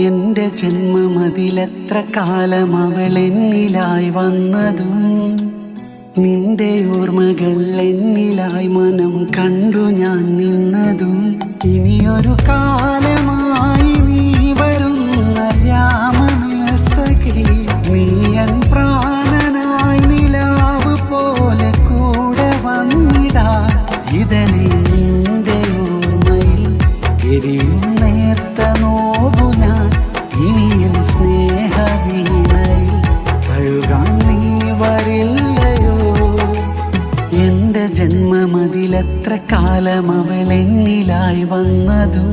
എന്റെ ജന്മമതിലെത്ര കാലം അവളെന്നിലായി വന്നതും നിന്റെ ഓർമ്മകൾ എന്നിലായി മനം കണ്ടു ഞാൻ നിന്നതും ഇനിയൊരു കാലമായി നീ വരുന്ന യാമസഖി നീ എൻ പ്രാണനായി നിലാവ് പോലെ കൂടെ വന്നിടാൻ ഇതളി നിന്റെ ഓർമ്മയിൽ എരിയും നേർത്ത നോവു ഞാൻ ഇനിയും സ്നേഹവീണയിൽ കഴുകാൻ നീ വരില്ലയോ എന്റെ ജന്മമതിലെത്ര കാലം അവളെന്നിലായി വന്നതും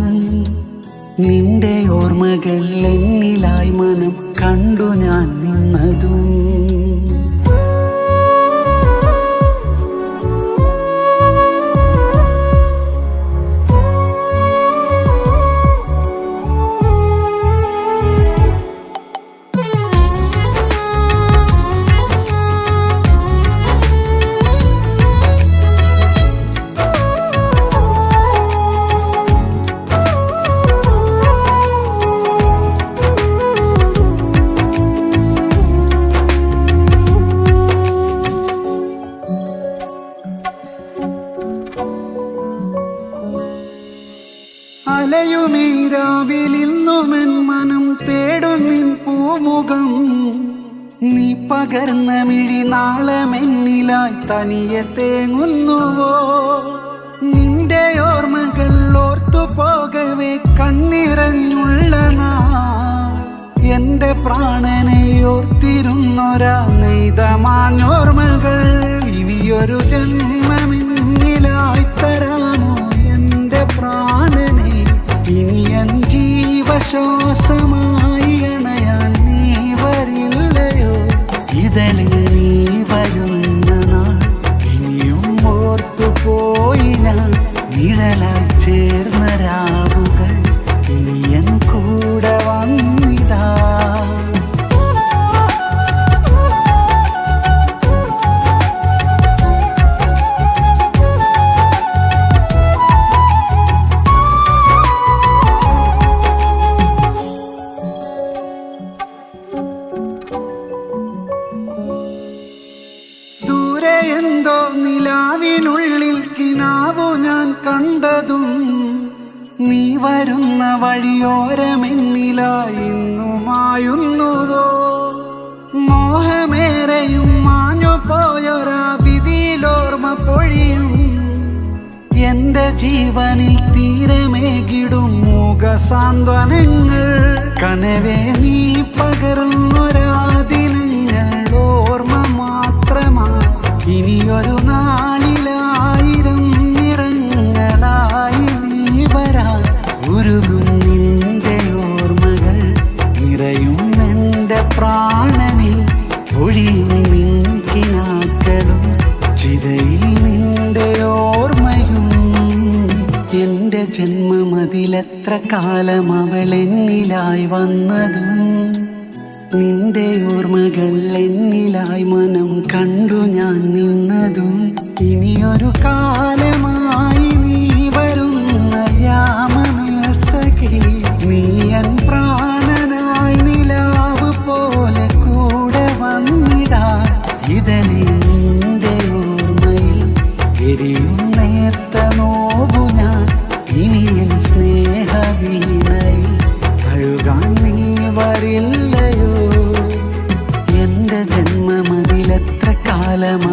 നിന്റെ ഓർമ്മകൾ എന്നിലായി മനം കണ്ടു ഞാൻ നിന്നതും അലയുമീരാവിലിന്നുമെൻ മനം തേടും നിൻ പൂമുഖം നീ പകർന്ന മിഴി നാളമെന്നിലായി തനിയെ തേങ്ങുന്നുവോ നിന്റെ ഓർമ്മകൾ ഓർത്തു പോകവേ കണ്ണിറഞ്ഞുള്ള എന്റെ പ്രാണനെ ഓർത്തിരുന്നൊരാ നെയ്തമാഞ്ഞോർമ്മകൾ ഇനിയൊരു ജന്മമെന്നിലായി തരാമോ എന്റെ പ്രാണനെ ഇനിയൻ ജീവശ്വാസമായി അണയാൻ നീ വരില്ലയോ ഇതളിൽ നീ വരുന്ന നാൾ ഇനിയും ഓർത്തുപോയി ഞാൻ നിഴലായി ചേർന്ന രാവുകൾ ഇനിയൻ കൂടെ വന്നിടാ എന്തോ നിലാവിനുള്ളിൽ കിനാവു ഞാൻ കണ്ടതും നീ വരുന്ന വഴിയോരമെന്നിലായി ഇന്നുമായുന്നുവോ മോഹമേറെയും മാഞ്ഞു പോയൊരാ വിധിയിലോർമ്മ പൊഴിയും എന്റെ ജീവനിൽ തീരമേകിടും മുഖസാന്ത്വനങ്ങൾ കനവേ നീ പകർന്നൊരാ ദിനങ്ങൾ ഓർമ്മ മാത്രമാ ഇനിയൊരു നാളിലായിരം നിറങ്ങളായി നീ വരാൻ ഉരുകും നിന്റെ ഓർമ്മകൾ നിറയും എന്റെ പ്രാണനിൽ ഒഴിയും നിൻകിനാക്കളും ചിതയിൽ നിന്റെ ഓർമ്മയും എന്റെ ജന്മമതിലെത്ര കാലം അവളെന്നിലായി വന്നതും നിന്റെ ഓർമ്മകൾ എന്നിലായി മനം കണ്ടു ഞാൻ നിന്നതും ഇനിയൊരു കാലമായി നീ വരുന്ന യാമസഖി നീ എൻ പ്രാണനായി നിലാവ് പോലെ കൂടെ വന്നിടാൻ ഇതളി നിന്റെ ഓർമ്മയിൽ എരിയും നേർത്ത നോവു ഞാൻ ഇനിയൻ സ്നേഹവീണയിൽ കഴുകാൻ നീ വരില്ലയോ എന്റെ ജന്മമതിലെത്ര കാലം